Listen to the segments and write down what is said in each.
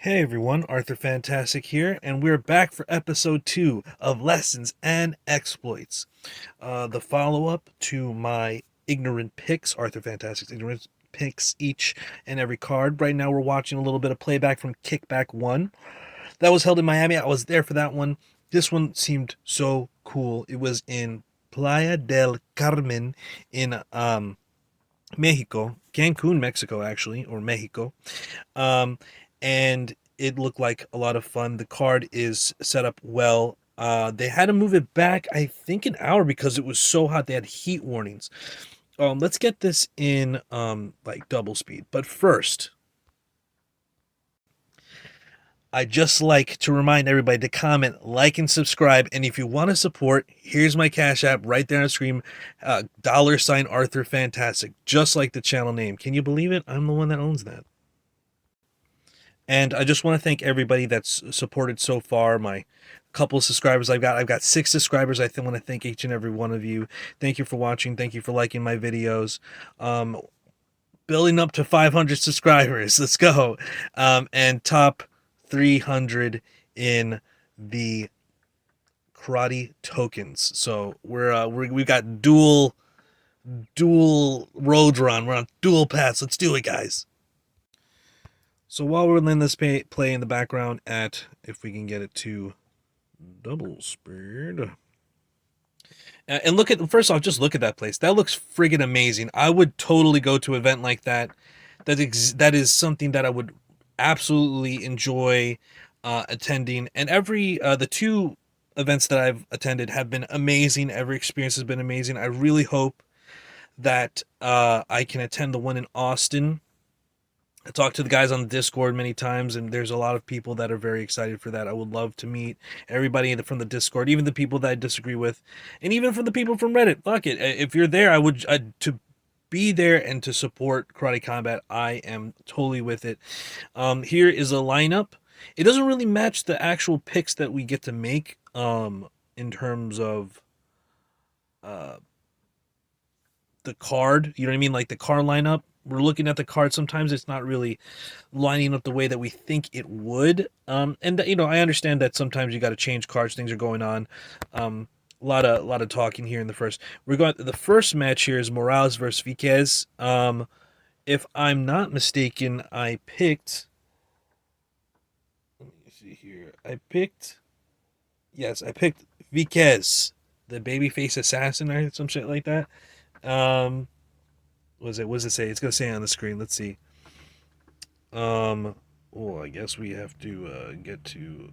Hey everyone, Arthur Fantastic here, and we're back for episode 2 of Lessons and Exploits. The follow up to my ignorant picks, Arthur Fantastic's ignorant picks each and every card. Right now, we're watching a little bit of playback from Kickback 1. That was held in Miami. I was there for that one. This one seemed so cool. It was in Playa del Carmen in Mexico, Cancun, Mexico, actually, or Mexico. Um, and it looked like a lot of fun. The card is set up well. They had to move it back, I think, an hour because it was so hot. They had heat warnings. Let's get this in like double speed. But first, I just like to remind everybody to comment, like, and subscribe. And if you want to support, here's my Cash App right there on the screen. $ Arthur Fantastic, just like the channel name. Can you believe it? I'm the one that owns that. And I just want to thank everybody that's supported so far. My couple of subscribers I've got 6 subscribers. I want to thank each and every one of you. Thank you for watching. Thank you for liking my videos. Building up to 500 subscribers. Let's go. And top 300 in the karate tokens. So we've got dual roads run. We're on dual paths. Let's do it, guys. So while we're letting this play in the background at, if we can get it to double speed. And look at, first off, just look at that place. That looks friggin' amazing. I would totally go to an event like that. That is something that I would absolutely enjoy attending. And the 2 events that I've attended have been amazing. Every experience has been amazing. I really hope that I can attend the one in Austin. I talked to the guys on the Discord many times, and there's a lot of people that are very excited for that. I would love to meet everybody from the Discord, even the people that I disagree with, and even from the people from Reddit. Fuck it. If you're there, to be there and to support Karate Combat. I am totally with it. Here is a lineup. It doesn't really match the actual picks that we get to make in terms of the card. You know what I mean? Like the card lineup. We're looking at the card. Sometimes it's not really lining up the way that we think it would. And I understand that sometimes you got to change cards. Things are going on. A lot of talking here in the first. The first match here is Morales versus Viquez. If I'm not mistaken, I picked. Let me see here. I picked Viquez, the babyface assassin, or some shit like that. What does it say? It's gonna say on the screen. Let's see. I guess we have to get to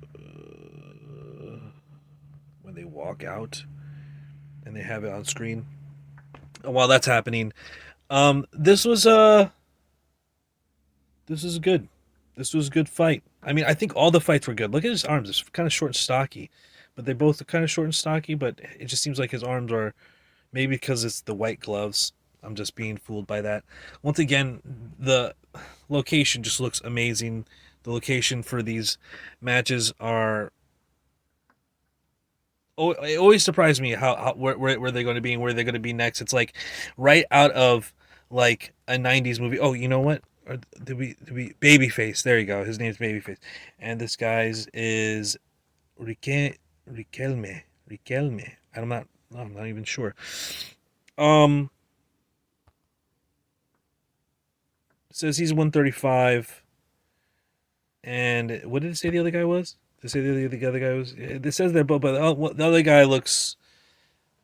when they walk out and they have it on screen. While that's happening, this was good. This was a good fight. I mean, I think all the fights were good. Look at his arms; it's kind of short and stocky, but they both are kind of short and stocky. But it just seems like his arms are, maybe because it's the white gloves. I'm just being fooled by that. Once again, the location just looks amazing. The location for these matches are. Oh, it always surprised me where they're going to be and where they're going to be next. It's like right out of like a '90s movie. Oh, you know what? Or did we Babyface? There you go. His name's Babyface, and this guy's is Riquelme. Riquelme. I'm not even sure. Um. Says he's 135. And what did it say the other guy was? Did it say the other guy was? It says that, but the other guy looks.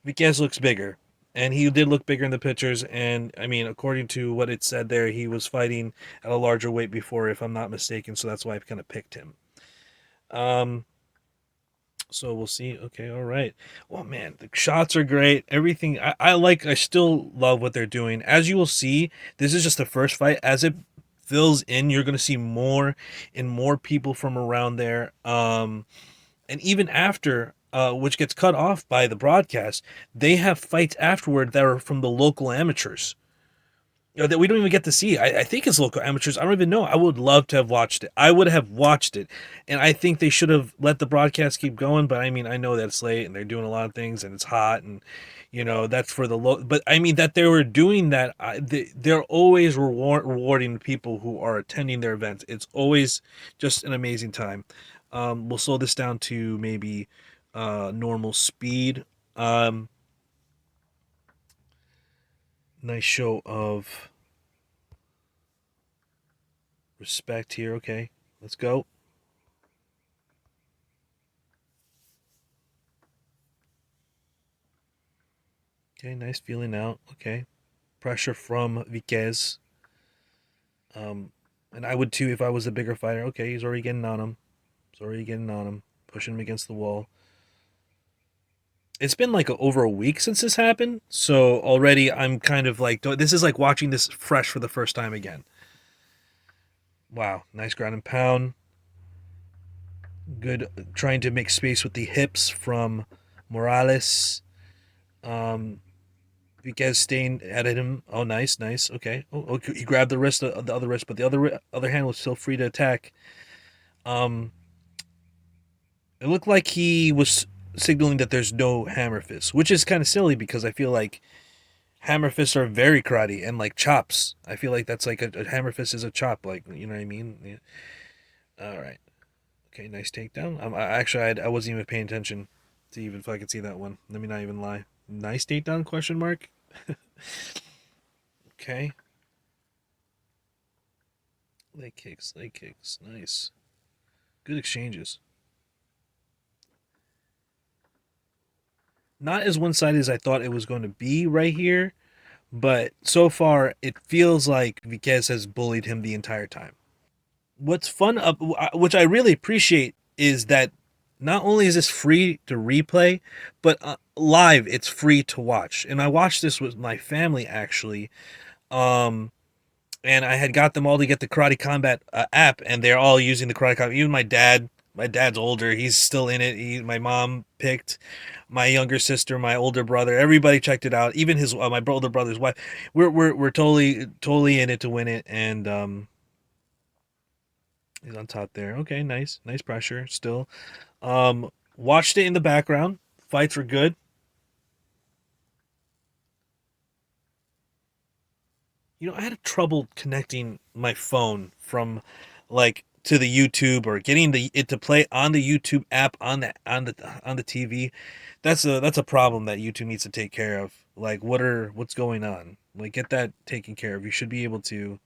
Viquez looks bigger. And he did look bigger in the pictures. And, I mean, according to what it said there, he was fighting at a larger weight before, if I'm not mistaken. So that's why I've kind of picked him. So we'll see. Okay, all right. Well, man, the shots are great. Everything I still love what they're doing. As you will see, this is just the first fight. As it fills in, you're gonna see more and more people from around there. And even after, which gets cut off by the broadcast, they have fights afterward that are from the local amateurs. that we don't even get to see. I think it's local amateurs. I don't even know. I would love to have watched it. I would have watched it, and I think they should have let the broadcast keep going. But I mean, I know that it's late and they're doing a lot of things and it's hot, and that's for the low. But I mean that they were doing that. They're always rewarding people who are attending their events. It's always just an amazing time. We'll slow this down to maybe normal speed. Um, nice show of respect here. Okay, let's go. Okay, nice feeling out. Okay, pressure from Viquez. Um, and I would too if I was a bigger fighter. Okay, he's already getting on him. He's already getting on him, pushing him against the wall. It's been like over a week since this happened, so already I'm kind of like this is like watching this fresh for the first time again. Wow, nice ground and pound. Good, trying to make space with the hips from Morales. Um, Viquez staying at him. Oh, nice, nice. Okay. Oh, he grabbed the wrist, the other wrist, but the other hand was still free to attack. Um, it looked like he was signaling that there's no hammer fist, which is kind of silly because I feel like hammer fists are very karate and like chops. I feel like that's like a hammer fist is a chop, like you know what I mean. Yeah. All right. Okay, nice takedown. I wasn't even paying attention to even if I could see that one. Let me not even lie. Nice takedown? Question mark. Okay. Leg kicks. Nice. Good exchanges. Not as one sided as I thought it was going to be right here, but so far it feels like Viquez has bullied him the entire time. What's fun, which I really appreciate, is that not only is this free to replay, but live it's free to watch. And I watched this with my family actually. Um, and I had got them all to get the Karate Combat app, and they're all using the Karate Combat. Even my dad. My dad's older; he's still in it. My mom picked, my younger sister, my older brother. Everybody checked it out. Even his my older brother's wife. We're totally in it to win it, and he's on top there. Okay, nice pressure still. Watched it in the background. Fights were good. I had trouble connecting my phone from like to the YouTube or getting it to play on the YouTube app on the TV. That's a problem that YouTube needs to take care of. Like what's going on? Like get that taken care of. You should be able to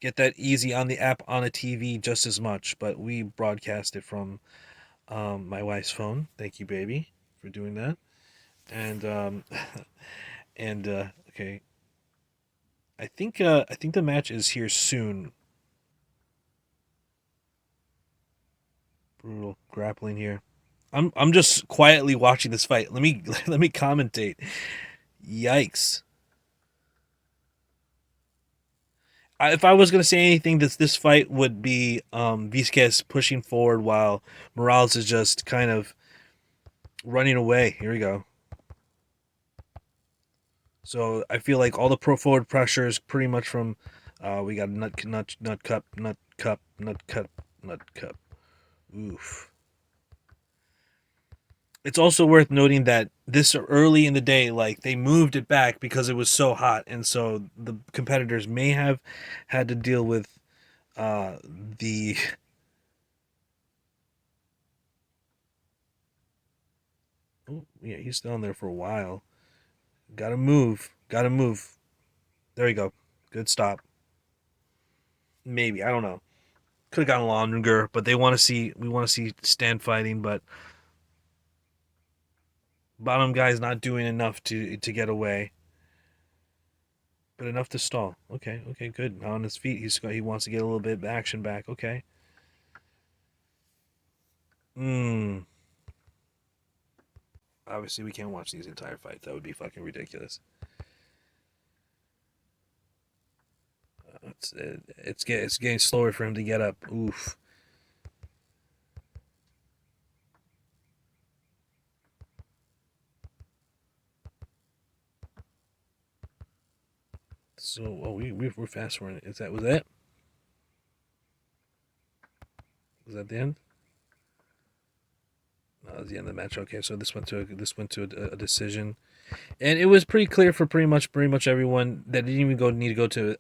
get that easy on the app on a TV just as much, but we broadcast it from my wife's phone. Thank you, baby, for doing that. And and okay, I think the match is here soon. Brutal grappling here. I'm just quietly watching this fight. Let me let me commentate. Yikes. If I was gonna say anything, this fight would be Vizquez pushing forward while Morales is just kind of running away. Here we go. So I feel like all the pro forward pressure is pretty much from we got nut cup, nut cup, nut cup, nut cup. Oof. It's also worth noting that this early in the day, like they moved it back because it was so hot, and so the competitors may have had to deal with the. Oh, yeah, he's down there for a while. Gotta move. Gotta move. There you go. Good stop. Maybe I don't know. Could have gotten longer, but they want to see. We want to see stand fighting, but bottom guy's not doing enough to get away, but enough to stall. Okay, okay, good. Now on his feet, he wants to get a little bit of action back. Okay. Hmm. Obviously, we can't watch these entire fights. That would be fucking ridiculous. It's getting slower for him to get up. Oof. So we're fast forwarding. Was that? Was that the end? No, that was the end of the match. Okay, so this went to a decision, and it was pretty clear for pretty much everyone that didn't even need to go to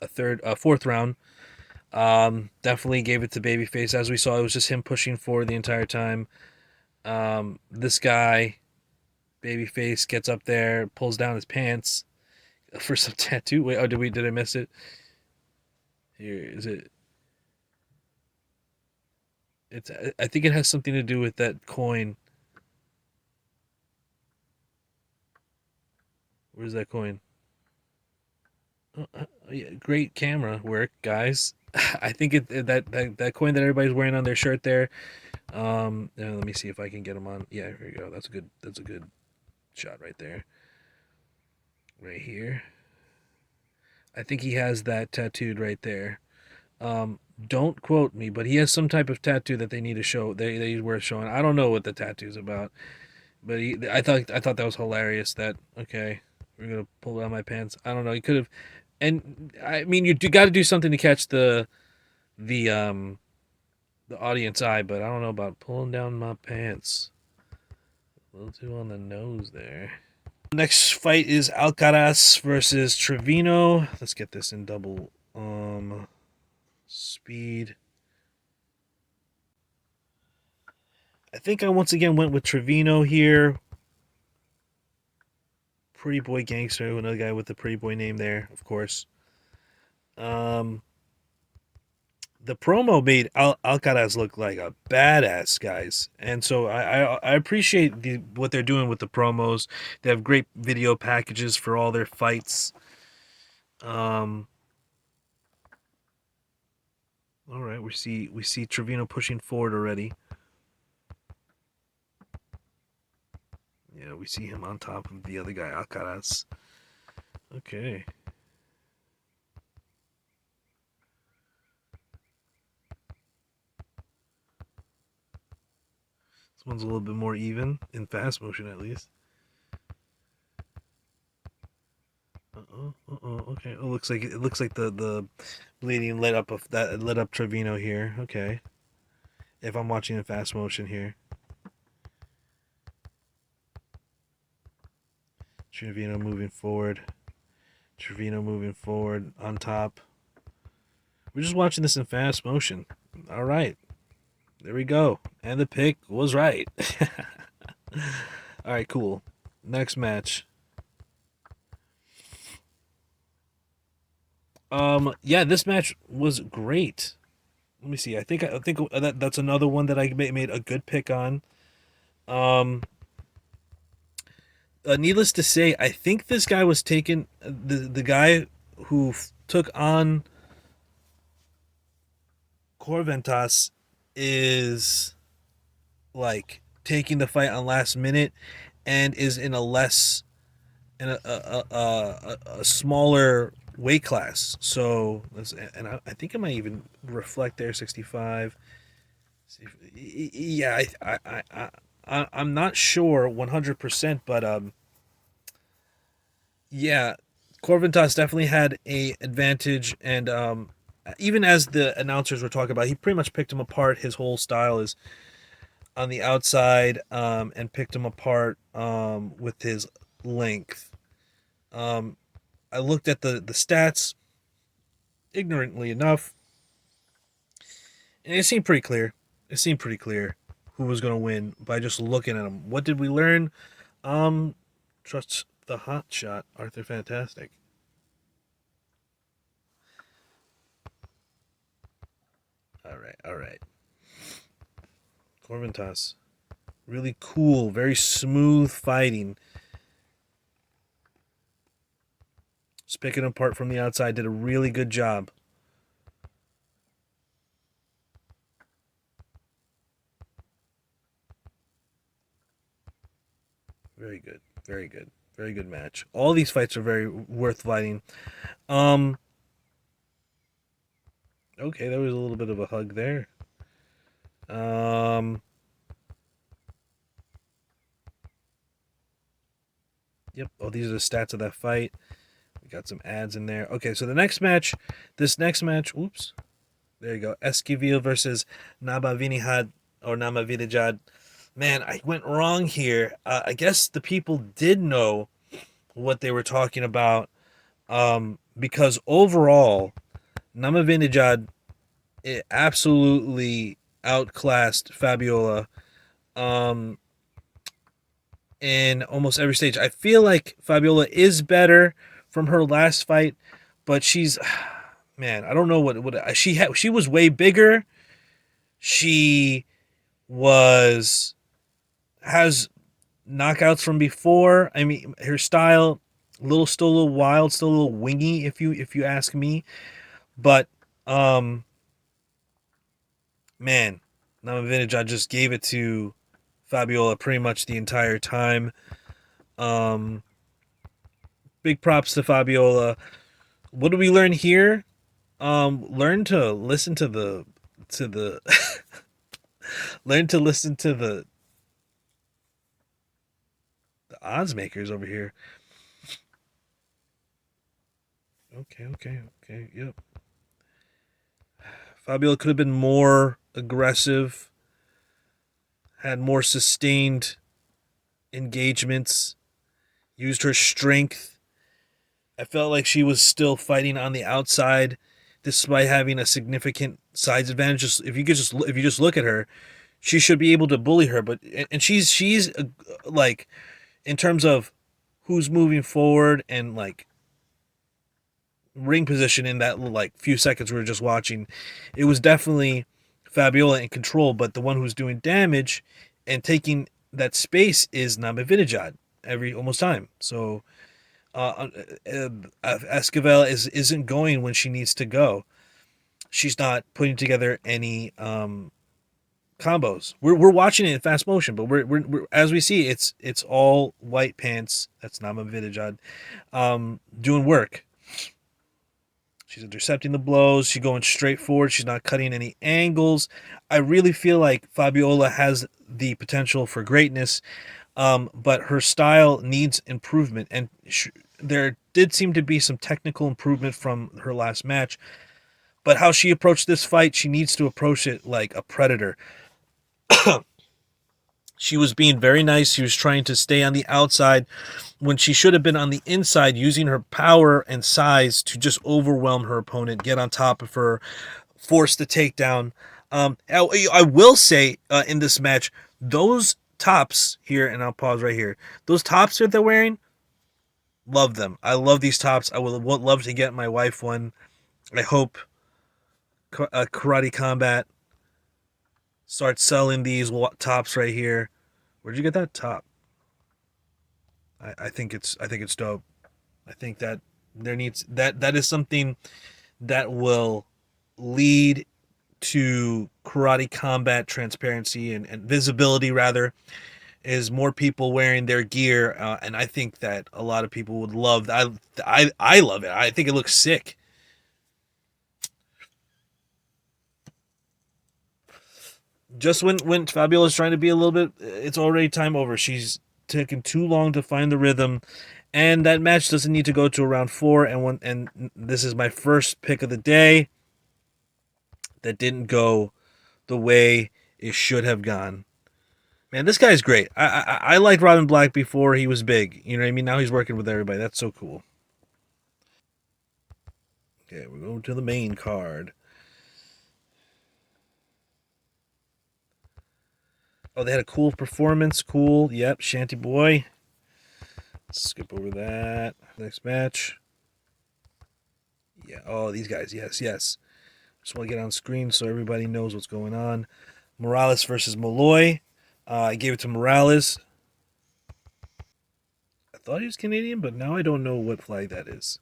fourth round. Definitely gave it to Babyface. As we saw, it was just him pushing forward the entire time. This guy, Babyface, gets up there, pulls down his pants for some tattoo. Wait, oh, did I miss it? Here is it. It's. I think it has something to do with that coin. Where's that coin? Yeah, great camera work, guys. I think that coin that everybody's wearing on their shirt there. Let me see if I can get them on. Yeah, here we go. That's a good. That's a good shot right there. Right here. I think he has that tattooed right there. Don't quote me, but he has some type of tattoo that they need to show. They worth showing. I don't know what the tattoo's about, but I thought that was hilarious. That okay, we're gonna pull down my pants. I don't know. He could have, and I mean you got to do something to catch the um the audience eye, but I don't know about pulling down my pants. A little too on the nose there. Next fight is Alcaraz versus Trevino. Let's get this in double speed. I think I once again went with Trevino here. Pretty Boy Gangster, another guy with the Pretty Boy name there, of course. Um, the promo made Alcaraz look like a badass, guys, and so I appreciate what they're doing with the promos. They have great video packages for all their fights. Um, all right, we see Trevino pushing forward already. Yeah, we see him on top of the other guy, Alcaraz. Okay. This one's a little bit more even in fast motion, at least. Okay. Oh, looks like the bleeding lit up Trevino here. Okay. If I'm watching in fast motion here, Trevino moving forward. Trevino moving forward on top. We're just watching this in fast motion. All right. There we go. And the pick was right. All right, cool. Next match. Yeah, this match was great. Let me see. I think that's another one that I made a good pick on. Um, needless to say, I think this guy was taken. The guy who took on Corventas is like taking the fight on last minute and is in a less in a smaller weight class. So and I think it might even reflect there 65. Yeah, I'm not sure 100%, but yeah, Corventas definitely had a advantage, and even as the announcers were talking about, he pretty much picked him apart. His whole style is on the outside, and picked him apart with his length. Um, I looked at the stats ignorantly enough, and it seemed pretty clear. It seemed pretty clear who was going to win by just looking at him. What did we learn? Um, trust the hot shot, Arthur Fantastic. All right. Corventas, really cool, very smooth fighting. Just picking him apart from the outside, did a really good job. Very good, very good, very good match. All these fights are very worth fighting. Um, okay, there was a little bit of a hug there. Um, yep. Oh, these are the stats of that fight. We got some ads in there. Okay, so this next match, oops, there you go. Esquivel versus Namavinihad or Namavinijad. Man, I went wrong here. I guess the people did know what they were talking about, because overall, Namavinijad, it absolutely outclassed Fabiola, um, in almost every stage. I feel like Fabiola is better from her last fight, but she's, man, I don't know what she had. She was way bigger. She was has knockouts from before. I mean, her style still a little wild, still a little wingy if you ask me. But um man, Namavinaj just gave it to Fabiola pretty much the entire time. Um Big props to Fabiola. What do we learn here? Learn to listen to the learn to listen to the odds makers over here. Okay. Yep. Fabiola could have been more aggressive, had more sustained engagements, used her strength. I felt like she was still fighting on the outside despite having a significant size advantage. Just if you just look at her, she should be able to bully her, but and she's like, in terms of who's moving forward and like ring position in that like few seconds we were just watching, it was definitely Fabiola in control, but the one who's doing damage and taking that space is Namavinajad every almost time. So Esquivel isn't going when she needs to go. She's not putting together any combos. We're watching it in fast motion, but we're as we see, it's all white pants. That's Namavinajad doing work. She's intercepting the blows. She's going straight forward. She's not cutting any angles. I really feel like Fabiola has the potential for greatness, but her style needs improvement. And there did seem to be some technical improvement from her last match. But how she approached this fight, she needs to approach it like a predator. She was being very nice. She was trying to stay on the outside when she should have been on the inside, using her power and size to just overwhelm her opponent, get on top of her, force the takedown. I will say in this match, those tops here, and I'll pause right here. Those tops that they're wearing, love them. I love these tops. I would love to get my wife one. I hope Karate Combat starts selling these tops right here. Where'd you get that top? I think it's dope. I think that that is something that will lead to Karate Combat transparency and visibility, rather, is more people wearing their gear, and I think that a lot of people would love that. I love it. I think it looks sick. Just when Fabiola's trying to be a little bit, it's already time over. She's taken too long to find the rhythm, and that match doesn't need to go to around 4. And this is my first pick of the day that didn't go the way it should have gone. Man, this guy's great. I liked Robin Black before he was big. You know what I mean? Now he's working with everybody. That's so cool. Okay, we're going to the main card. Oh, they had a cool performance. Cool. Yep, Shanty Boy. Skip over that. Next match. Yeah. Oh, these guys. Yes. Just want to get on screen so everybody knows what's going on. Morales versus Malloy. I gave it to Morales. I thought he was Canadian, but now I don't know what flag that is.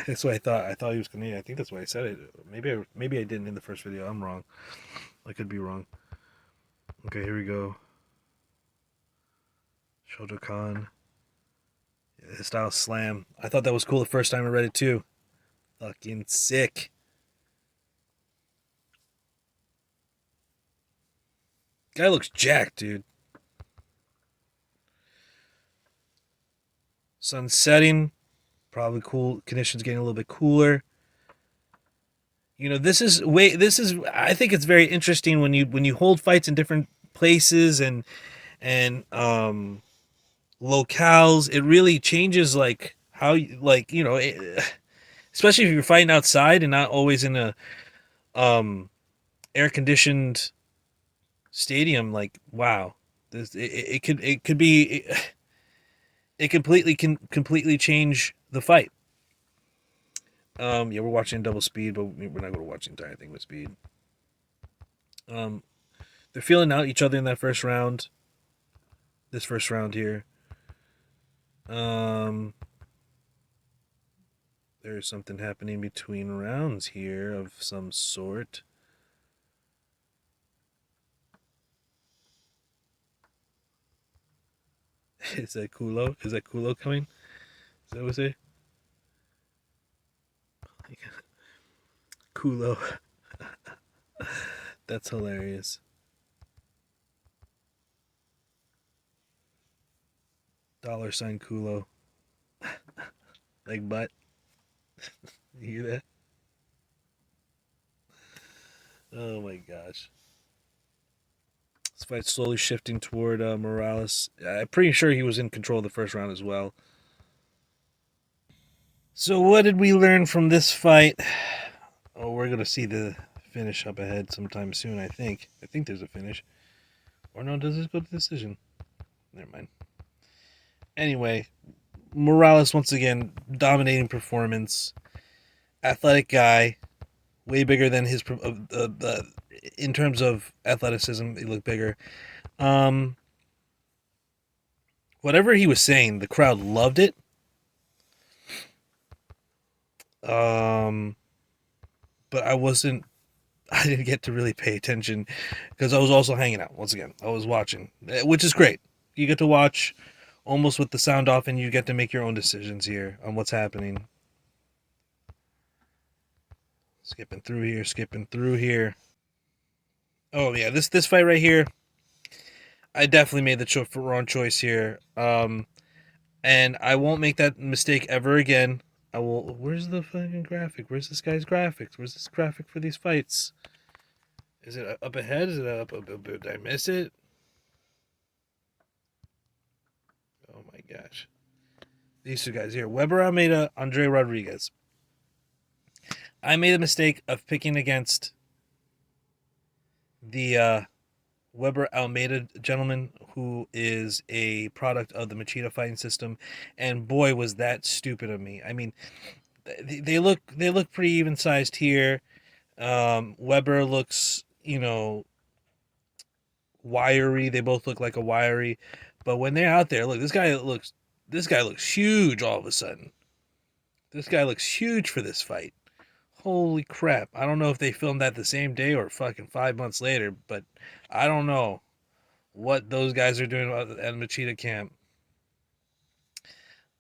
That's what I thought. I thought he was Canadian. I think that's why I said it. Maybe I didn't in the first video. I'm wrong. I could be wrong. Okay, here we go. Shoto Khan. Yeah, his style slam. I thought that was cool the first time I read it too. Fucking sick. Guy looks jacked, dude. Sun setting, probably cool. Conditions getting a little bit cooler. You know, I think it's very interesting when you hold fights in different places and locales. It really changes like how especially if you're fighting outside and not always in a air conditioned stadium. Like, wow, it could be it completely change the fight. Yeah, we're watching double speed, but we're not going to watch the entire thing with speed. Um, they're feeling out each other in that first round. This first round here. There's something happening between rounds here of some sort. Is that Kulo? Is that Kulo coming? Is that what we say? Kulo. That's hilarious. $sign Kulo. Like butt. You hear that? Oh my gosh. This fight's slowly shifting toward Morales. I'm pretty sure he was in control of the first round as well. So what did we learn from this fight? Oh, we're gonna see the finish up ahead sometime soon. I think. I think there's a finish. Or no? Does this go to decision? Never mind. Anyway, Morales once again dominating performance. Athletic guy, way bigger than his. In terms of athleticism, he looked bigger. Um, whatever he was saying, the crowd loved it. But I didn't get to really pay attention because I was also hanging out. Once again, I was watching, which is great. You get to watch almost with the sound off, and you get to make your own decisions here on what's happening. Skipping through here. Oh yeah, this fight right here, I definitely made the wrong choice here. And I won't make that mistake ever again. I will. Where's the fucking graphic? Where's this guy's graphics? Where's this graphic for these fights? Is it up ahead? Is it up? Did I miss it? Oh my gosh. These two guys here. Weber Almeida, Andre Rodriguez. I made a mistake of picking against the Weber Almeida gentleman, who is a product of the Machida fighting system, and boy was that stupid of me. I mean, they look pretty even sized here. Weber looks, wiry. They both look like a wiry, but when they're out there, look, this guy looks huge all of a sudden. This guy looks huge for this fight. Holy crap. I don't know if they filmed that the same day or fucking 5 months later, but I don't know what those guys are doing at Machida camp.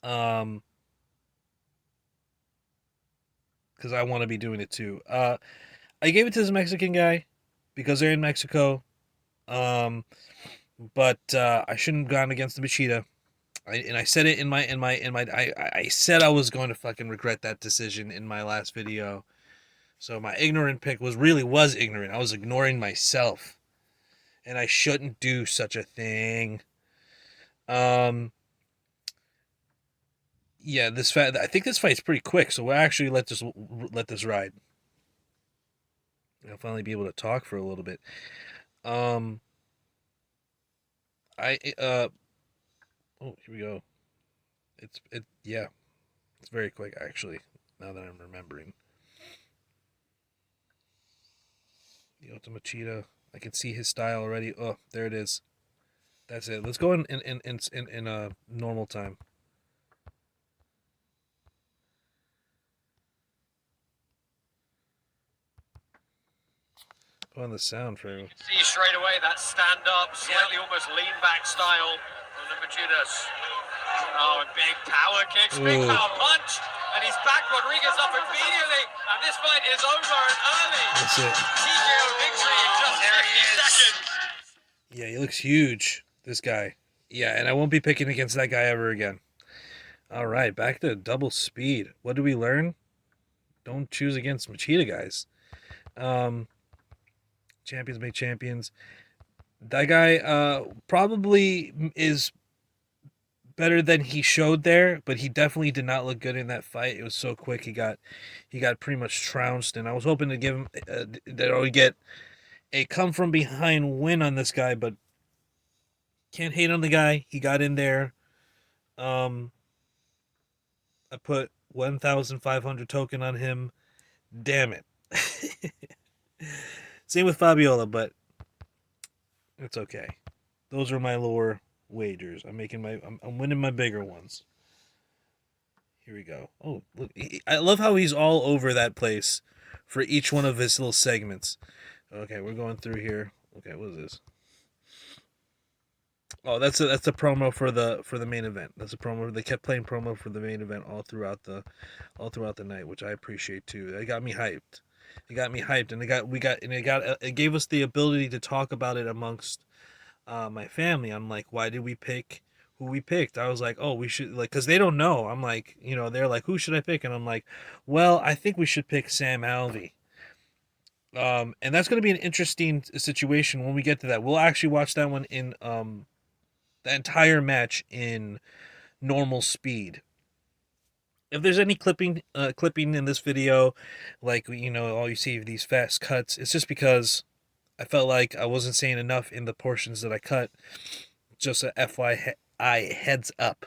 Because I want to be doing it too. I gave it to this Mexican guy because they're in Mexico. But I shouldn't have gone against the Machida. I said it I said I was going to fucking regret that decision in my last video. So my ignorant pick was ignorant. I was ignoring myself, and I shouldn't do such a thing. Yeah, I think this fight's pretty quick, so we'll actually let this ride. I'll finally be able to talk for a little bit. I oh, here we go. Yeah, it's very quick actually. Now that I'm remembering. The Ultimate Cheetah. I can see his style already. Oh, there it is. That's it. Let's go in normal time. Put on the sound for you. See straight away that stand up, slightly almost lean back style from the Machudas. Oh, and big power kicks, big power punch, and he's back. Rodriguez up immediately, and this fight is over and early. That's it. TKO victory in just 50 seconds. Yeah, he looks huge, this guy. Yeah, and I won't be picking against that guy ever again. All right, back to double speed. What do we learn? Don't choose against Machida guys. Um, champions make champions. That guy probably is better than he showed there, but he definitely did not look good in that fight. It was so quick. He got pretty much trounced, and I was hoping to give him that I would get a come from behind win on this guy, but can't hate on the guy. He got in there. Um, I put 1,500 token on him. Damn it. Same with Fabiola, but it's okay. Those are my lower wagers. I'm winning my bigger ones. Here we go. Oh, look! I love how he's all over that place for each one of his little segments. Okay, we're going through here. Okay, what is this? Oh, that's a promo for the main event. That's a promo. They kept playing promo for the main event all throughout the night, which I appreciate too. They got me hyped. It got me hyped, and it gave us the ability to talk about it amongst my family. I'm like, why did we pick who we picked? I was like, oh, we should like, because they don't know. I'm like, they're like, who should I pick? And I'm like, well, I think we should pick Sam Alvey. And that's going to be an interesting situation when we get to that. We'll actually watch that one in the entire match in normal speed. If there's any clipping in this video, like all you see of these fast cuts, it's just because I felt like I wasn't saying enough in the portions that I cut. Just a FYI heads up.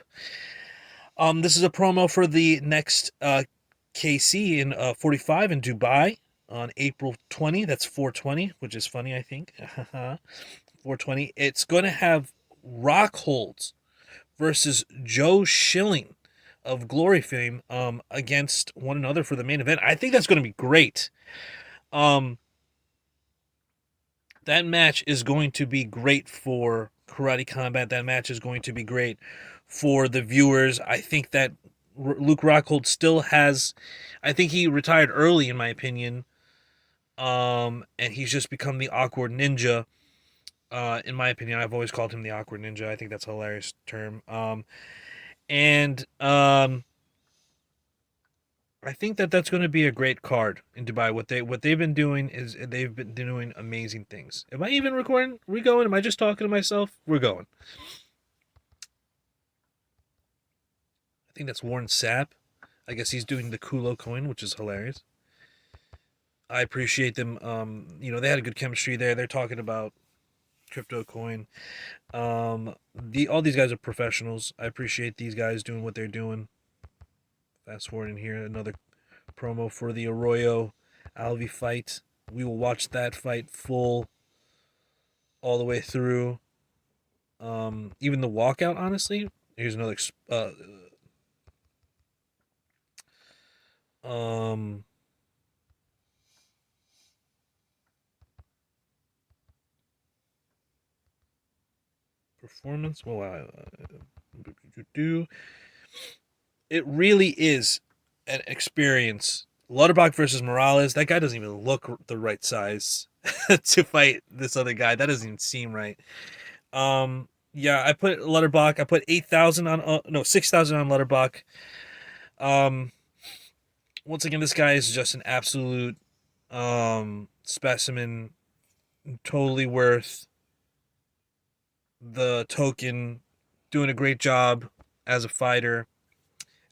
This is a promo for the next KC in 45 in Dubai on April 20. That's 420, which is funny, I think. 420. It's going to have Rockholds versus Joe Schilling of Glory fame against one another for the main event. I think that's going to be great. That match is going to be great for Karate Combat. That match is going to be great for the viewers. I think that Luke Rockhold still has. I think he retired early, in my opinion. And he's just become the awkward ninja. In my opinion, I've always called him the awkward ninja. I think that's a hilarious term. And I think that that's going to be a great card in Dubai. What they've been doing is they've been doing amazing things. Am I even recording? We going? Am I just talking to myself? We're going. I think that's Warren Sapp. I guess he's doing the Kulo coin, which is hilarious. I appreciate them. They had a good chemistry there. They're talking about crypto coin. All these guys are professionals. I appreciate these guys doing what they're doing. Fast forward in here, another promo for the Arroyo Alvey fight. We will watch that fight full all the way through. Even the walkout, honestly. Here's another performance. Well, it really is an experience. Lutterbach versus Morales. That guy doesn't even look the right size to fight this other guy. That doesn't even seem right. Yeah, I put Lutterbach. I put 8,000 on 6,000 on Lutterbach. Once again, this guy is just an absolute specimen. Totally worth the token. Doing a great job as a fighter.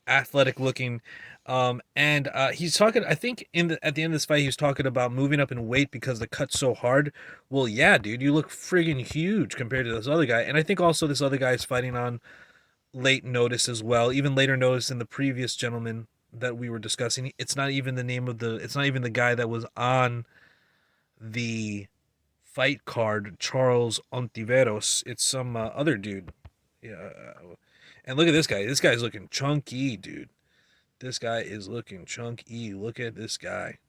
Athletic looking. And he's talking. I think at the end of this fight, he was talking about moving up in weight because the cut's so hard. Well, yeah, dude, you look friggin' huge compared to this other guy. And I think also this other guy is fighting on late notice as well. Even later notice than the previous gentleman that we were discussing. It's not even the name of the. It's not even the guy that was on the fight card, Charles Ontiveros. It's some other dude. Yeah. And look at this guy. This guy's looking chunky, dude. This guy is looking chunky. Look at this guy.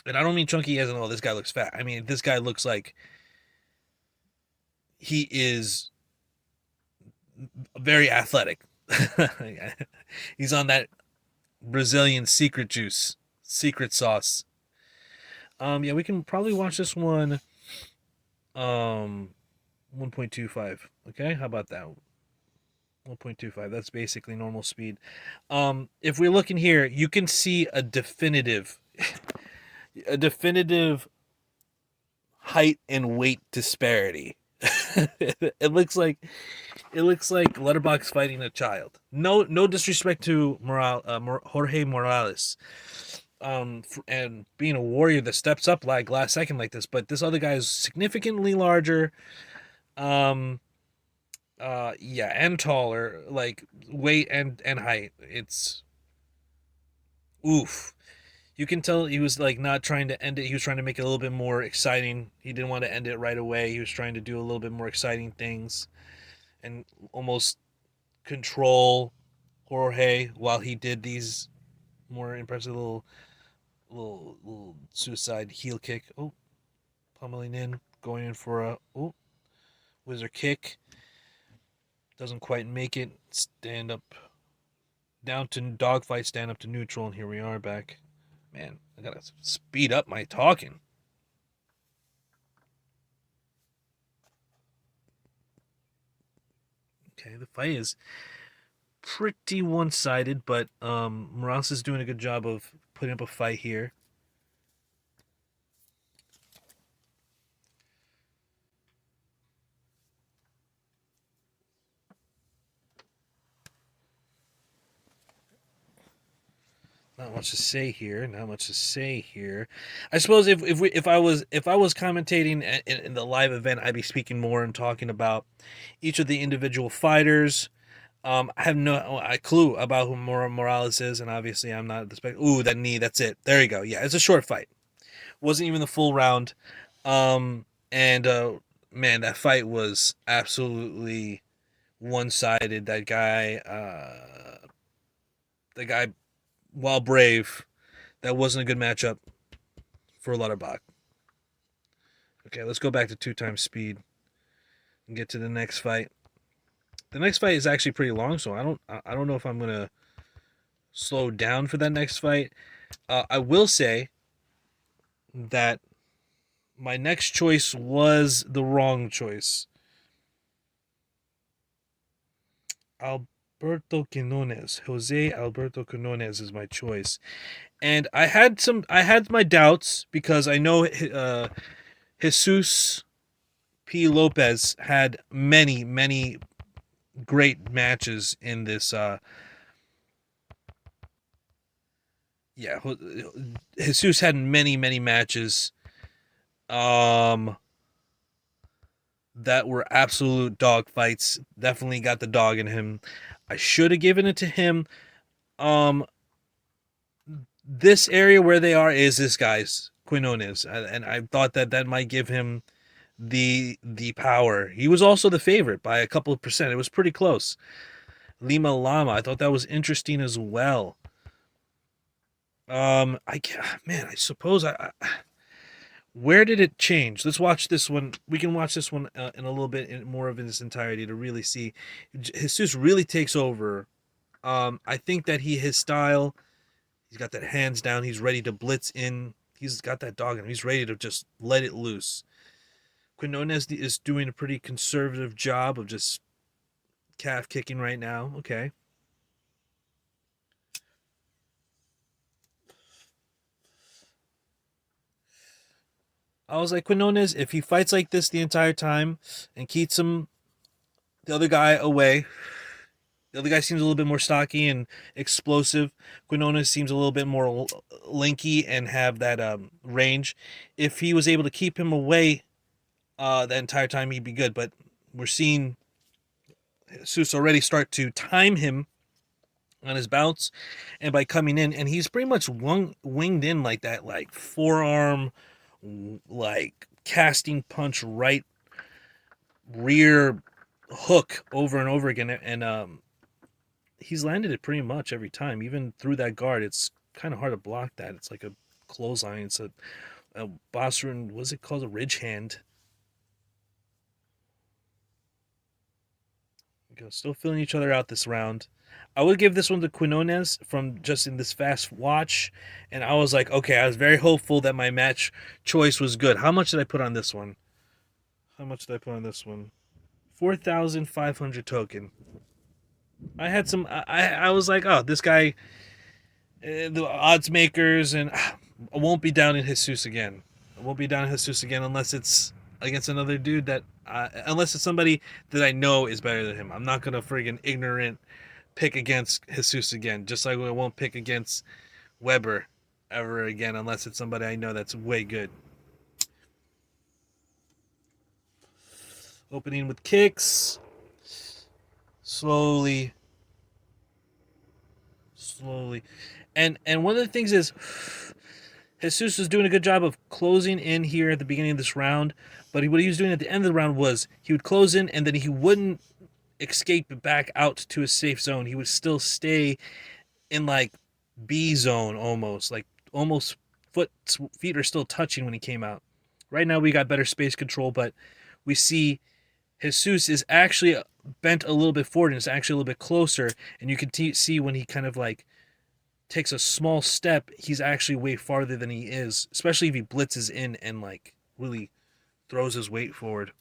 And I don't mean chunky as in, oh, this guy looks fat. I mean, this guy looks like he is very athletic. He's on that Brazilian secret juice, secret sauce. Yeah, we can probably watch this one. 1.25. Okay, how about that? 1.25. That's basically normal speed. If we're looking here, you can see a definitive height and weight disparity. It looks like Letterbox fighting a child. No disrespect to Jorge Morales, and being a warrior that steps up like last second like this, but this other guy is significantly larger. Um, yeah, and taller, like weight and height. It's oof. You can tell he was like not trying to end it. He was trying to make it a little bit more exciting. He didn't want to end it right away. He was trying to do a little bit more exciting things and almost control Jorge while he did these more impressive little suicide heel kick. Oh, pummeling in, going in for a wizard kick. Doesn't quite make it. Stand up, down to dogfight, stand up to neutral, and here we are back. Man, I gotta speed up my talking. Okay, the fight is pretty one-sided, but Morales is doing a good job of putting up a fight here. Not much to say here. Not much to say here. I suppose if I was commentating in the live event, I'd be speaking more and talking about each of the individual fighters. I have no clue about who Morales is, and obviously I'm not the Ooh, that knee. That's it. There you go. Yeah, it's a short fight. Wasn't even the full round. And man, that fight was absolutely one-sided. The guy, while brave, that wasn't a good matchup for Lutterbach. Okay, let's go back to 2 times speed and get to the next fight. The next fight is actually pretty long, so I don't know if I'm gonna slow down for that next fight. I will say that my next choice was the wrong choice. Jose Alberto Quinones is my choice, and I had my doubts because I know Jesus P. Lopez had many great matches in this. Yeah, Jesus had many matches. Um, that were absolute dog fights. Definitely got the dog in him. I should have given it to him. Um, this area where they are is this guy's Quinones, and I thought that might give him the power. He was also the favorite by a couple of percent. It was pretty close. Lima Lama, I thought that was interesting as well. I suppose where did it change? Let's watch this one. We can watch this one in a little bit more of its entirety to really see. Jesus really takes over. I think that his style. He's got that hands down. He's ready to blitz in. He's got that dog in him. He's ready to just let it loose. Quinones is doing a pretty conservative job of just calf kicking right now. Okay. I was like, Quinones, if he fights like this the entire time and keeps the other guy away, the other guy seems a little bit more stocky and explosive. Quinones seems a little bit more lanky and have that range. If he was able to keep him away the entire time, he'd be good. But we're seeing Jesus already start to time him on his bounce, and by coming in, and he's pretty much winged in like that, like forearm, like casting punch, right rear hook over and over again, and he's landed it pretty much every time, even through that guard. It's kind of hard to block that. It's like a clothesline. It's a Boston, what's it called, a ridge hand. Still feeling each other out this round. I would give this one to Quinones from just in this fast watch, and I was like, okay, I was very hopeful that my match choice was good. How much did I put on this one? How much did I put on this one? 4,500 token. I had some. I was like, oh, this guy, the odds makers, and I won't be down in Jesus again. I won't be down in Jesus again unless it's against another dude that, unless it's somebody that I know is better than him. I'm not gonna friggin' ignorant pick against Jesus again. Just like I won't pick against Weber ever again unless it's somebody I know that's way good. Opening with kicks. Slowly. And one of the things is Jesus was doing a good job of closing in here at the beginning of this round, but what he was doing at the end of the round was he would close in and then he wouldn't escape back out to a safe zone. He would still stay in like B zone almost, like almost feet are still touching when he came out. Right now we got better space control, but we see Jesus is actually bent a little bit forward and it's actually a little bit closer, and you can see when he kind of like takes a small step, he's actually way farther than he is, especially if he blitzes in and like really throws his weight forward.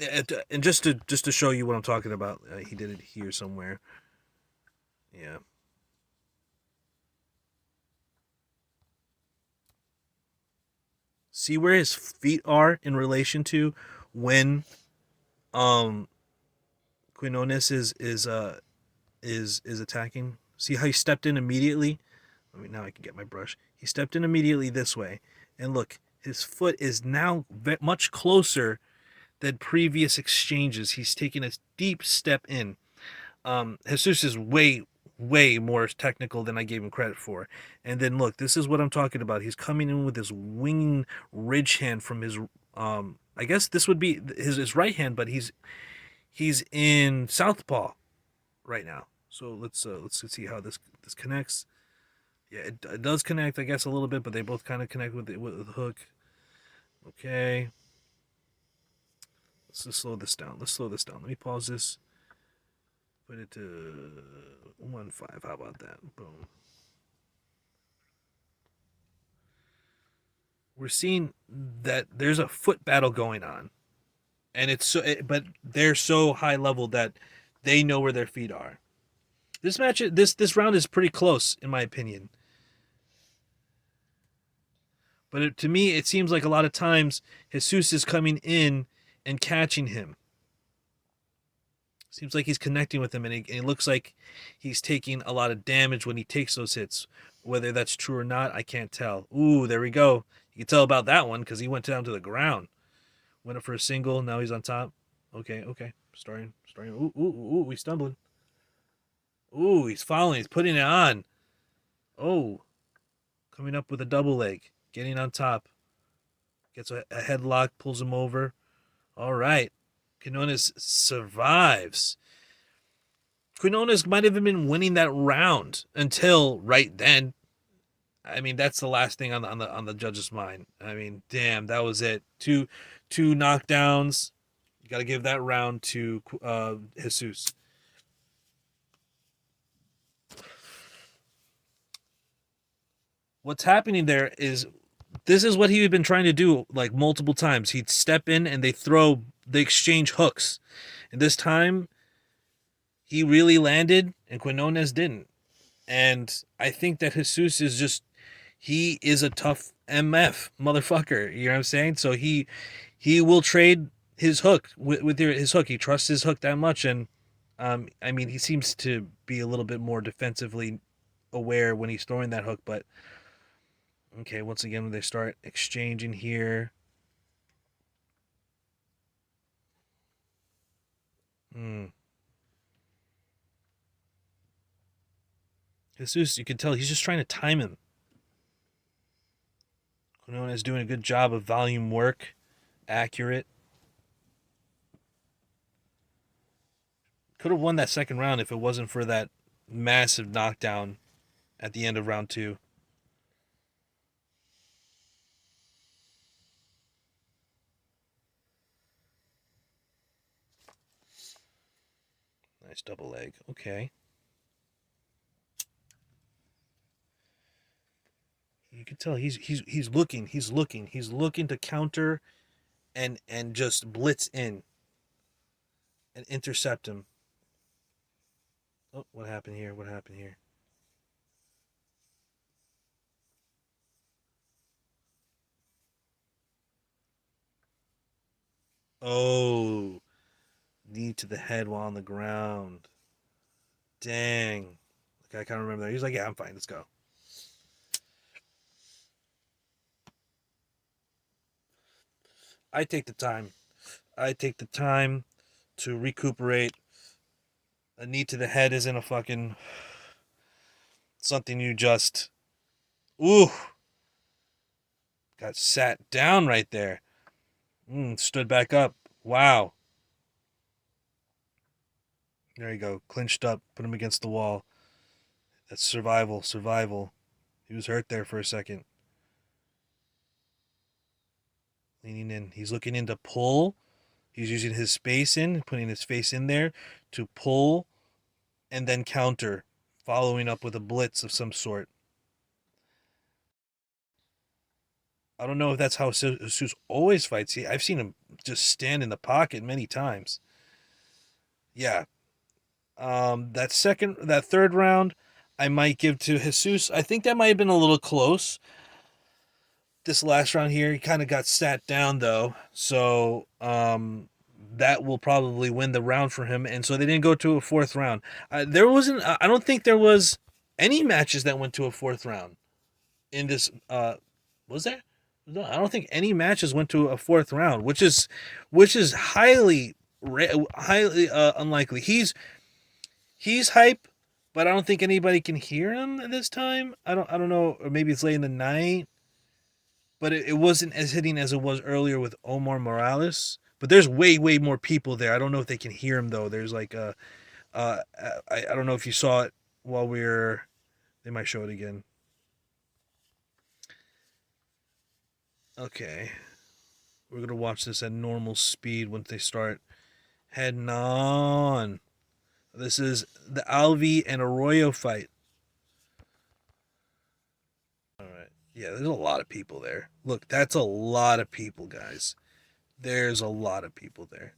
And just to show you what I'm talking about, he did it here somewhere. Yeah. See where his feet are in relation to when Quinones is attacking. See how he stepped in immediately? I mean, now I can get my brush. He stepped in immediately this way, and look, his foot is now much closer than previous exchanges. He's taking a deep step in. Jesus is way more technical than I gave him credit for. And then look, this is what I'm talking about. He's coming in with this winging ridge hand from his I guess this would be his right hand, but he's in southpaw right now. So let's see how this connects. Yeah, it does connect, I guess, a little bit, but they both kind of connect with the hook. Okay. Let's just slow this down. Let me pause this. Put it to 1.5. How about that? Boom. We're seeing that there's a foot battle going on, and but they're so high level that they know where their feet are. This match, this round is pretty close in my opinion. But to me, it seems like a lot of times Jesus is coming in and catching him. Seems like he's connecting with him, and it looks like he's taking a lot of damage when he takes those hits. Whether that's true or not, I can't tell. Ooh, there we go. You can tell about that one because he went down to the ground. Went up for a single. Now he's on top. Okay. Starting. Ooh, he's stumbling. Ooh, he's following. He's putting it on. Oh, coming up with a double leg. Getting on top. Gets a headlock, pulls him over. All right. Quinones survives. Quinones might have been winning that round until right then. I mean, that's the last thing on the judge's mind. I mean, damn, that was it. Two knockdowns. You got to give that round to Jesus. What's happening there is this is what he had been trying to do like multiple times. He'd step in and they exchange hooks. And this time he really landed and Quinones didn't. And I think that Jesus is he is a tough MF motherfucker. You know what I'm saying? So he will trade his hook with his hook. He trusts his hook that much. And I mean, he seems to be a little bit more defensively aware when he's throwing that hook, but okay, once again, when they start exchanging here. Jesus, you can tell he's just trying to time him. Quinones is doing a good job of volume work. Accurate. Could have won that second round if it wasn't for that massive knockdown at the end of round 2. Nice double leg. Okay. You can tell he's looking to counter and just blitz in and intercept him. Oh, what happened here? What happened here? Oh, knee to the head while on the ground. Dang. Like, I can't remember that. He's like, yeah, I'm fine. Let's go. I take the time. I take the time to recuperate. A knee to the head isn't a fucking something you just. Ooh. Got sat down right there. Stood back up. Wow. There you go. Clinched up. Put him against the wall. That's survival. Survival. He was hurt there for a second. Leaning in. He's looking in to pull. He's using his space in, putting his face in there to pull and then counter, following up with a blitz of some sort. I don't know if that's how Jesus always fights. I've seen him just stand in the pocket many times. Yeah. That third round, I might give to Jesus. I think that might have been a little close. This last round here, he kind of got sat down though, so that will probably win the round for him. And so they didn't go to a fourth round. There wasn't. I don't think there was any matches that went to a fourth round in this. Was there? No, I don't think any matches went to a fourth round, which is highly unlikely. He's hype, but I don't think anybody can hear him at this time. I don't know, or maybe it's late in the night. But it wasn't as hitting as it was earlier with Omar Morales. But there's way, way more people there. I don't know if they can hear him though. There's like I don't know if you saw it while we were. They might show it again. Okay, we're gonna watch this at normal speed once they start heading on. This is the Alvi and Arroyo fight. All right. Yeah, there's a lot of people there. Look, that's a lot of people, guys. There's a lot of people there.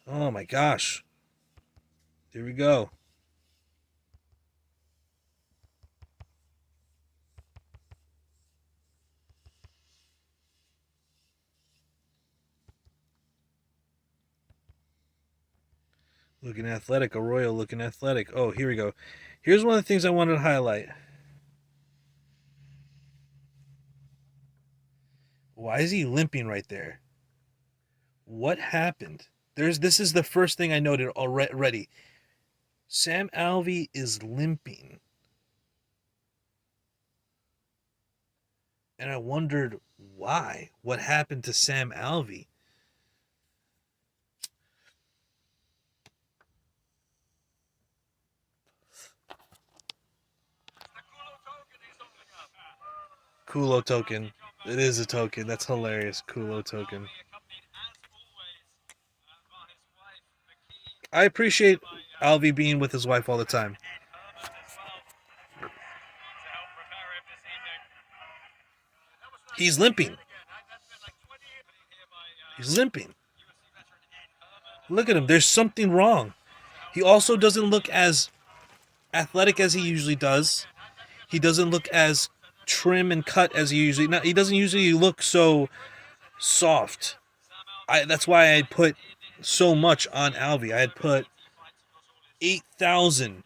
Oh my gosh. Here we go. Looking athletic. Arroyo looking athletic. Oh, here we go. Here's one of the things I wanted to highlight. Why is he limping right there? What happened? This is the first thing I noted already. Sam Alvey is limping. And I wondered why. What happened to Sam Alvey? Kulo token. It is a token. That's hilarious. Kulo token. I appreciate Alvey being with his wife all the time. He's limping. He's limping. Look at him. There's something wrong. He also doesn't look as athletic as he usually does. He doesn't look as trim and cut as he usually. He doesn't usually look so soft. That's why I put so much on Alvey. I had put 8,000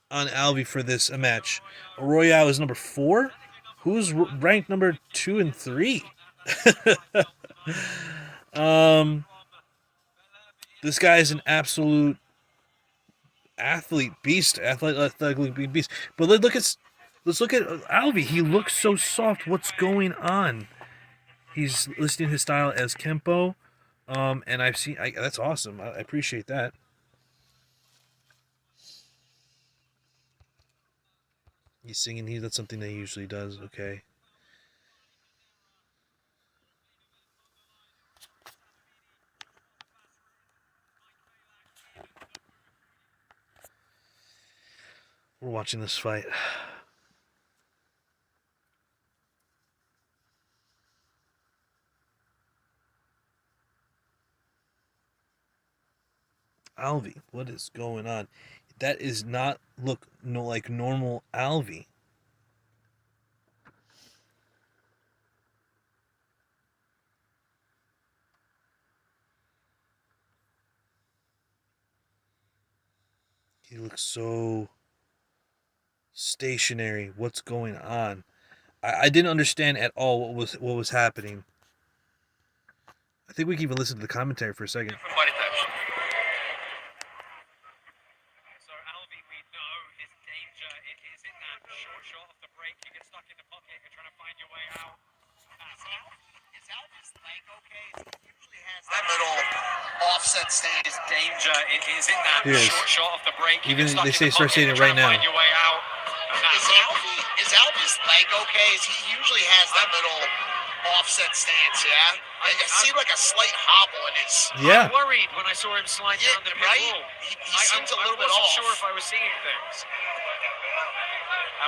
on Alvey for this match. Arroyo is number 4. Who's ranked number 2 and 3? This guy is an absolute athlete beast, athletic beast. But let's look at Alvey. He looks so soft. What's going on? He's listing his style as Kempo, and I've seen. That's awesome. I appreciate that. He's singing. That's something that he usually does. Okay. We're watching this fight. Alvi. What is going on? That is not look no like normal Alvi. He looks so stationary. What's going on? I didn't understand at all what was happening. I think we can even listen to the commentary for a second. So Alvi, we know his danger is in that short shot of the break. You get stuck in the pocket, you're trying to find your way out. Is Alvi's leg okay? He usually has that little offset stance. His danger is in that short shot of the break. You Even get stuck they in say the start pocket, saying you're it right trying to now. find your way out. Is Alvi's leg okay? He usually has that little offset stance, yeah? I see like a slight hobble in his... Yeah. I worried when I saw him slide down the pit wall. He seems a little bit off. I wasn't sure if I was seeing things.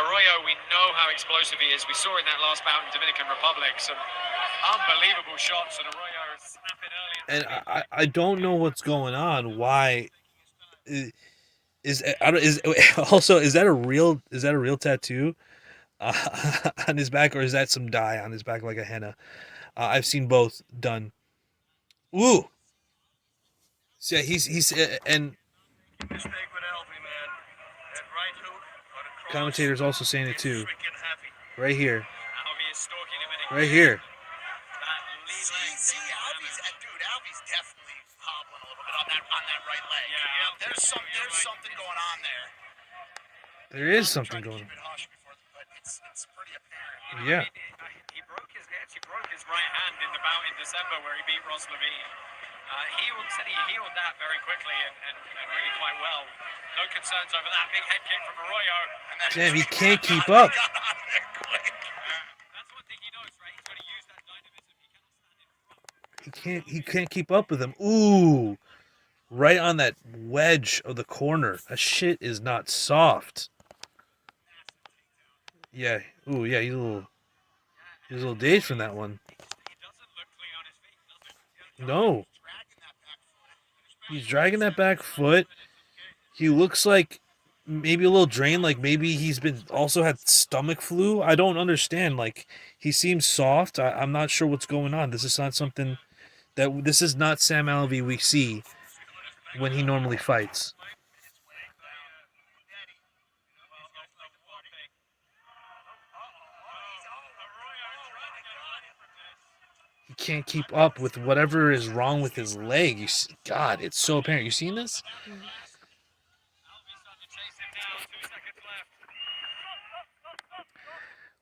Arroyo, we know how explosive he is. We saw in that last bout in Dominican Republic some unbelievable shots, and Arroyo snapping early. And I don't know what's going on. Why is also is that a real tattoo on his back, or is that some dye on his back like a henna? I've seen both done. Ooh. So yeah, he's and commentators also saying it too. Right here. Right here. See, Alvi's definitely hobbling a little bit on that right leg. Yeah, there's something going on there. There is something going on. But it's pretty apparent. Yeah. He broke his right hand in the bout in December where he beat Ross Levine. He healed that very quickly and really quite well. No concerns over that. Big head kick from Arroyo. Damn, he can't keep up. That's one thing he knows, right? He's got to use that dynamism. He cannot stand in front. He can't keep up with him. Ooh. Right on that wedge of the corner. That shit is not soft. Yeah. Ooh, yeah, he's a little dazed from that one. No. He's dragging that back foot. He looks like maybe a little drained, like maybe he's been also had stomach flu. I don't understand. Like he seems soft. I'm not sure what's going on. This is not something this is not Sam Alvey we see when he normally fights. He can't keep up with whatever is wrong with his leg. God, it's so apparent. You seen this?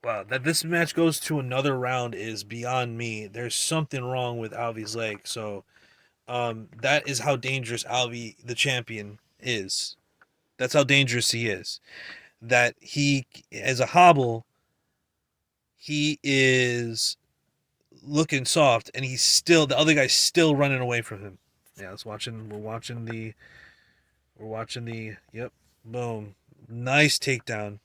Wow, that this match goes to another round is beyond me. There's something wrong with Alvi's leg. So, that is how dangerous Alvi, the champion, is. That's how dangerous he is. That he, as a hobble, he is looking soft, and the other guy's still running away from him. Yeah, we're watching the, yep, boom. Nice takedown.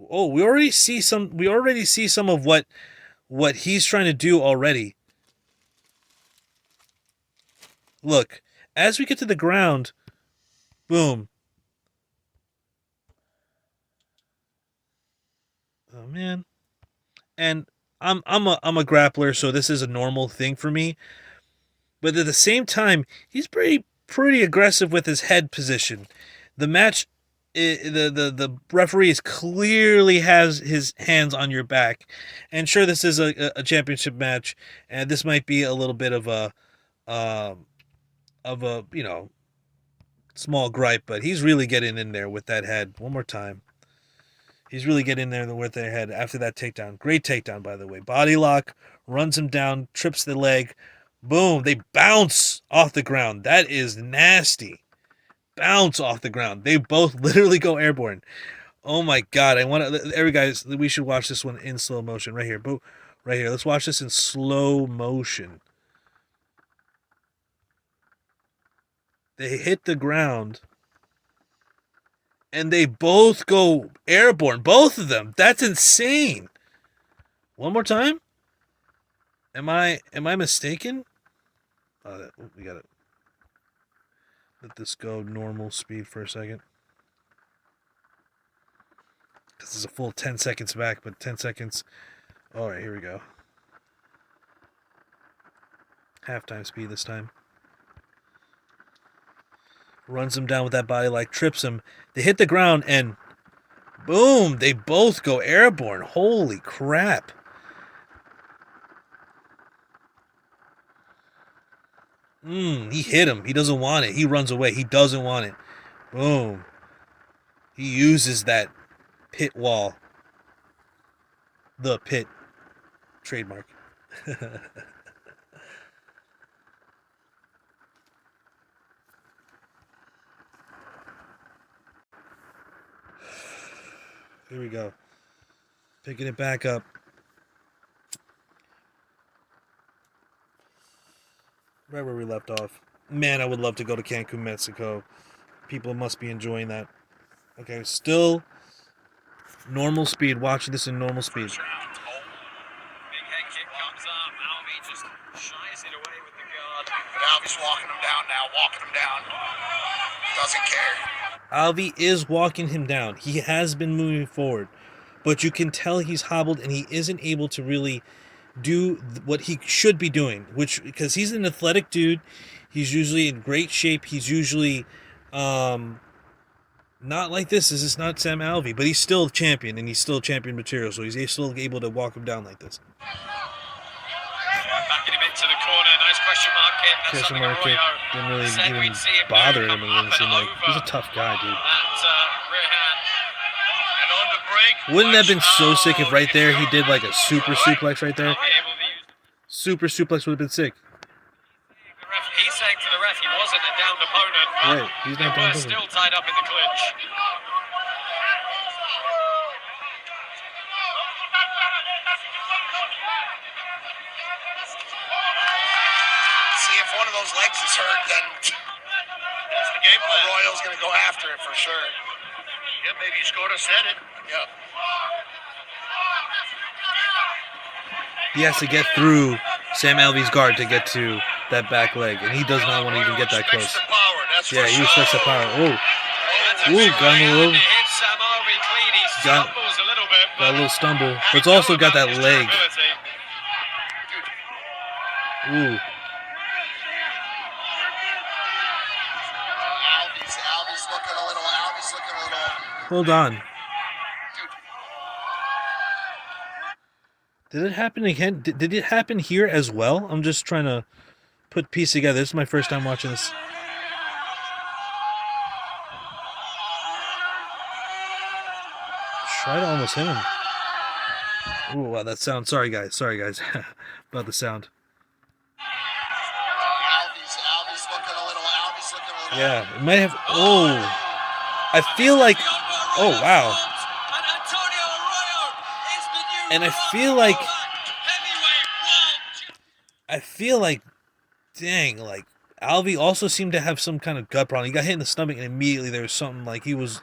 Oh, we already see some of what he's trying to do already. Look, as we get to the ground, boom. Oh man. And I'm a grappler, so this is a normal thing for me. But at the same time, he's pretty aggressive with his head position. The match the referee clearly has his hands on your back, and sure, this is a championship match, and this might be a little bit of a small gripe, but he's really getting in there with that head. One more time, he's really getting in there with their head after that takedown. Great takedown, by the way. Body lock, runs him down, trips the leg, boom. They bounce off the ground. That is nasty. Bounce off the ground. They both literally go airborne. Oh my god! Guys, we should watch this one in slow motion right here. Right here. Let's watch this in slow motion. They hit the ground, and they both go airborne. Both of them. That's insane. One more time. Am I mistaken? We got it. Let this go normal speed for a second. This is a full 10 seconds back, but 10 seconds. All right, here we go. Halftime speed this time. Runs him down with that body, like trips him. They hit the ground and boom, they both go airborne. Holy crap. He hit him. He doesn't want it. He runs away. He doesn't want it. Boom. He uses that pit wall. The pit. Trademark. Here we go. Picking it back up. Right where we left off. Man, I would love to go to Cancun, Mexico. People must be enjoying that. Okay, still normal speed. Watching this in normal speed. Big head kick comes up. Alvey just shies it away with the guard. But Alvey's walking him down now, walking him down. Doesn't care. Alvey is walking him down. He has been moving forward. But you can tell he's hobbled and he isn't able to really do what he should be doing, which because he's an athletic dude, he's usually in great shape. He's usually not like this. This is not Sam Alvey, but he's still champion and he's still champion material, so he's still able to walk him down like this. Backing him into the corner. Nice question mark kick. That's Question something mark kick Arroyo didn't really said even we'd see him bother do. him. It didn't seem like he's a tough guy, dude. That rear hand. And on the break. Wouldn't that have been so sick if right there he did like a super suplex right there? Not be able to use Super suplex would have been sick. the ref. He's saying to the ref he wasn't a downed opponent. But Right, he's not they downed were opponent. still tied up in the clinch. See, if one of those legs is hurt, then That's the game plan. Arroyo's going to go after it for sure. Yeah, maybe he scored or said it. Yep. He has to get through Sam Alvey's guard to get to that back leg, and he does not want to even get that close. Yeah, he respects the power. Oh, ooh, got him a little, got a little stumble, but it's also got that leg. Ooh, Alvey's looking a little. hold on. Did it happen again? Did it happen here as well? I'm just trying to put pieces together. This is my first time watching this. Try to almost hit him. Ooh, wow, that sound. Sorry, guys. About the sound. Alvey's looking a little. Yeah, it might have. Oh, I feel like. Oh, wow. And I feel like, dang, like Alvey also seemed to have some kind of gut problem. He got hit in the stomach, and immediately there was something like he was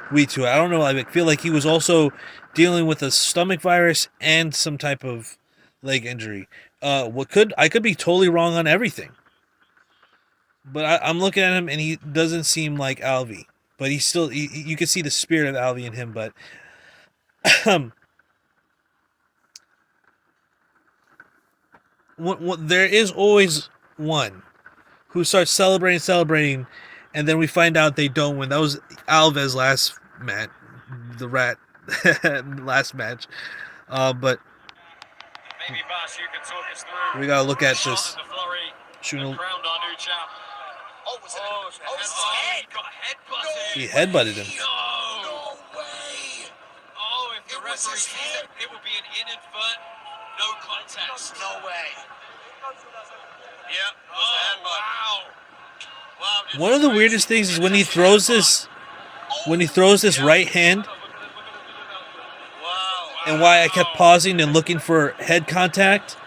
weak to it. I don't know. I feel like he was also dealing with a stomach virus and some type of leg injury. I could be totally wrong on everything, but I'm looking at him, and he doesn't seem like Alvey. But he's still. You can see the spirit of Alvey in him, but. There is always one who starts celebrating, and then we find out they don't win. That was Alves last match, the Rat last match. But maybe Boss, you can talk us through. We gotta look at this. Shooting. Oh, was it? He got headbutted. He headbutted him. No way. Oh, if the It was referee his sees head. it will be an inadvertent no contest. No way. Yeah, wow. Wow. One of the weirdest things is when he throws this right hand, Wow. and why I kept pausing and looking for head contact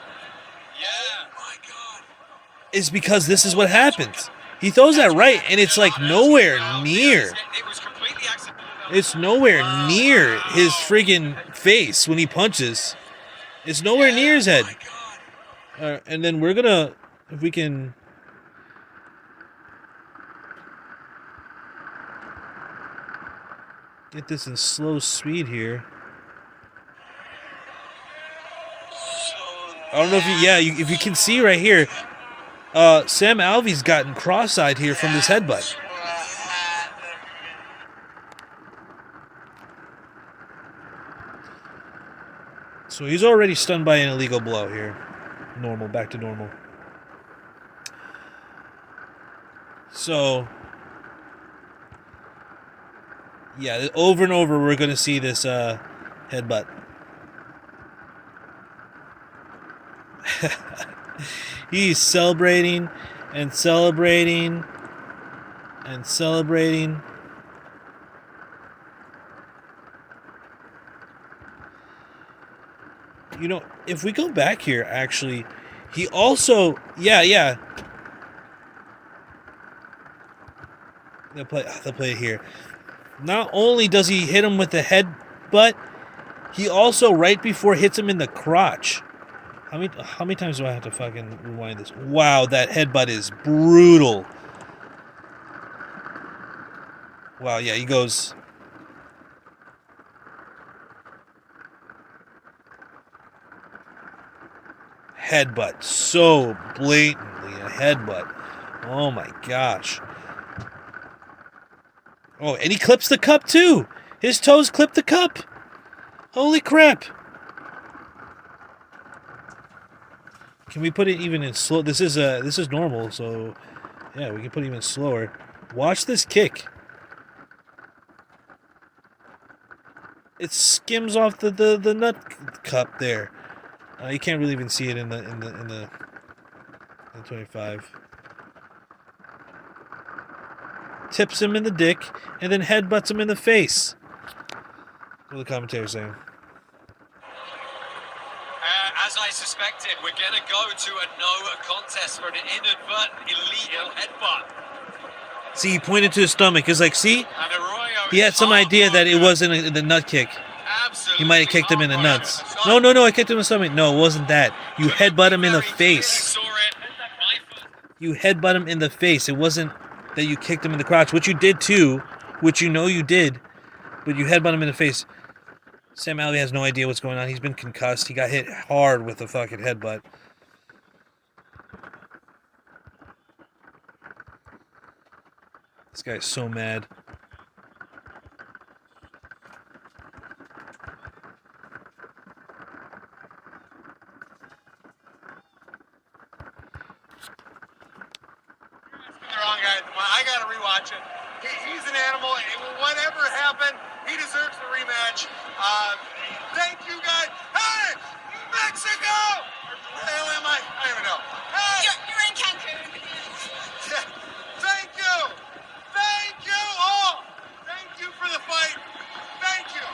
Yeah. My God. is because this is what happens. He throws that right, and it's like nowhere near. It was completely accidental. It's nowhere near his friggin' face when he punches. It's nowhere near his head. And then we're gonna, if we can, get this in slow speed here. I don't know if if you can see right here, Sam Alvey's gotten cross-eyed here from this headbutt. So he's already stunned by an illegal blow here. Normal, back to normal. So, yeah, over and over we're going to see this headbutt. He's celebrating and celebrating and celebrating. You know, if we go back here, actually, he also, yeah. They'll play it here. Not only does he hit him with the headbutt, he also, right before, hits him in the crotch. How many times do I have to fucking rewind this? Wow, that headbutt is brutal. Wow, yeah, he goes... Headbutt. So blatantly a headbutt. Oh my gosh. Oh, and he clips the cup too. His toes clip the cup. Holy crap. Can we put it even in slow? This is normal, so yeah, we can put it even slower. Watch this kick. It skims off the nut cup there. You can't really even see it in the 25. Tips him in the dick and then headbutts him in the face. What are the commentators saying? As I suspected, we're going to go to a no contest for an inadvertent illegal headbutt. See, he pointed to his stomach. He's like, see? He had some idea that it wasn't the nut kick. He might have kicked him in the nuts. No, I kicked him in the stomach. No, it wasn't that. You headbutt him in the face. You headbutt him in the face. It wasn't that you kicked him in the crotch, which you did too, which you know you did, but you headbutt him in the face. Sam Alvey has no idea what's going on. He's been concussed. He got hit hard with a fucking headbutt. This guy's so mad. I gotta rewatch it. He's an animal. Whatever happened, he deserves the rematch. Thank you guys. Hey, Mexico! Where the hell am I? I don't even know. Hey! You're in Cancun. Yeah. Thank you. Thank you all. Thank you for the fight. Thank you.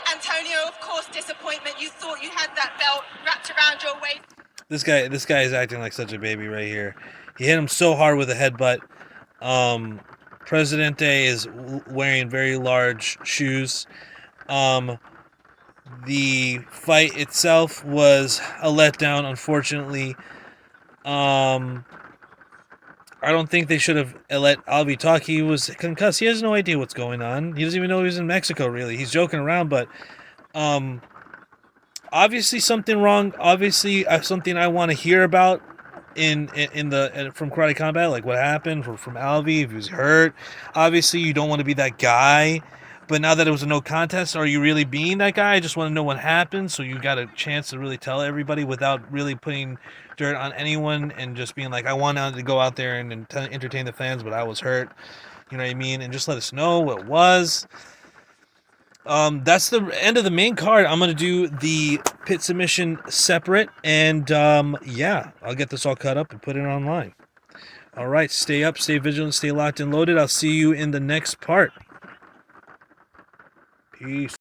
Antonio, of course, disappointment. You thought you had that belt wrapped around your waist. This guy is acting like such a baby right here. He hit him so hard with a headbutt. Presidente is wearing very large shoes. The fight itself was a letdown, unfortunately. I don't think they should have let Alvey talk. He was concussed. He has no idea what's going on. He doesn't even know he was in Mexico, really. He's joking around, but obviously something wrong. Obviously something I want to hear about in from Karate Combat, like what happened from Alvey, if he was hurt. Obviously you don't want to be that guy, but now that it was a no contest, are you really being that guy? I just want to know what happened, so you got a chance to really tell everybody without really putting dirt on anyone and just being like, I wanted to go out there and entertain the fans, but I was hurt. You know what I mean? And just let us know what it was. That's the end of the main card. I'm going to do the pit submission separate, and yeah, I'll get this all cut up and put it online. All right, stay up, stay vigilant, stay locked and loaded. I'll see you in the next part. Peace.